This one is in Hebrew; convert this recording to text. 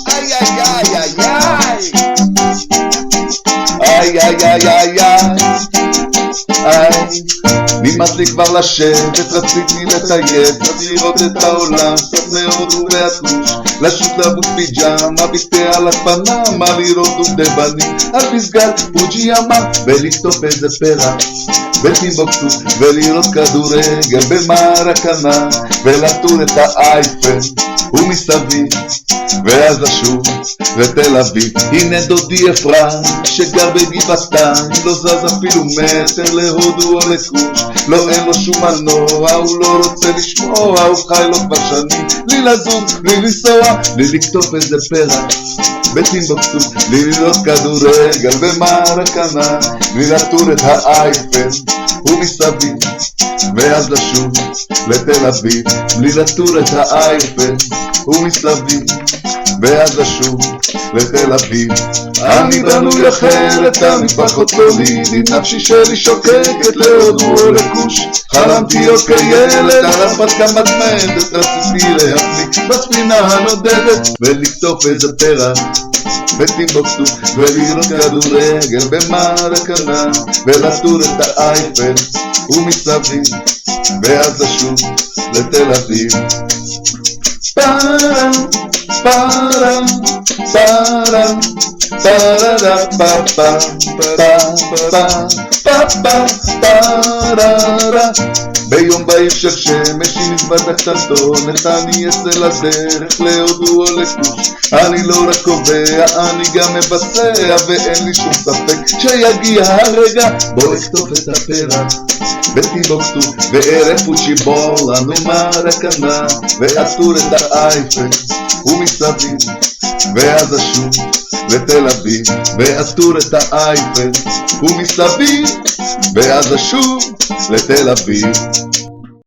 איי איי איי איי איי איי איי איי איי נמאס לי כבר לשבת, רציתי לטייל, קצת לראות את העולם, קצת להודו והכוש, לשוט לבוש פיג'מה, ביטה על הפנמה, לראות דובדבנים, על פסגת פוג'יאמה, ולכתוב איזה פרח, בטימבוקטו, ולראות כדורגל במרקנה, ולטור את האייפל, ומסביב, ואז לשוב לתל אביב. הנה דודי אפרים שגר בגבעתיים, לא זז אפילו מטר להודו או לכוש, לא אין לו שום מנוע, הוא לא רוצה לשמוע, הוא חי לו כבר שנים, בלי לזוז, בלי לנסוע, בלי לכתוב איזה פרח בטימבוקטו, בלי לראות כדורגל במרקנה, בלי לטור את האייפל ומסביב, ואז לשוב לתל אביב, בלי לטור את האייפל ומסביב, ואז לשוב לתל אביב. אני בנוי אחרת, המשפחות לא לידי, נפשי שלי שוקקת להודו או לכוש, חלמתי עוד כילד על הרפתקה מתמדת, רציתי להפליג בספינה הנודדת ולכתוב איזה פרח בטימבוקטו, ולראות כדורגל במרקנה, ולטור את האייפל ומסביב, ואז לשוב לתל אביב. פארה פארה פארה פארה פאפה פאפה פארה. ביום בהיר של שמש עם מזווד הקטנטונת, אני אצא לדרך להודו או לכוש, אני לא רק קובע, אני גם מבצע, ואין לי שום ספק שיגיע הרגע בוא אכתוב את הפרח בטימבוקטו, וערב פוצ'יבולה ומרקנה, ואטור את האייפל ומסביב, ואז אשוב לתל אביב, ואטור את האייפל ומסביב, ואז אשוב לתל אביב.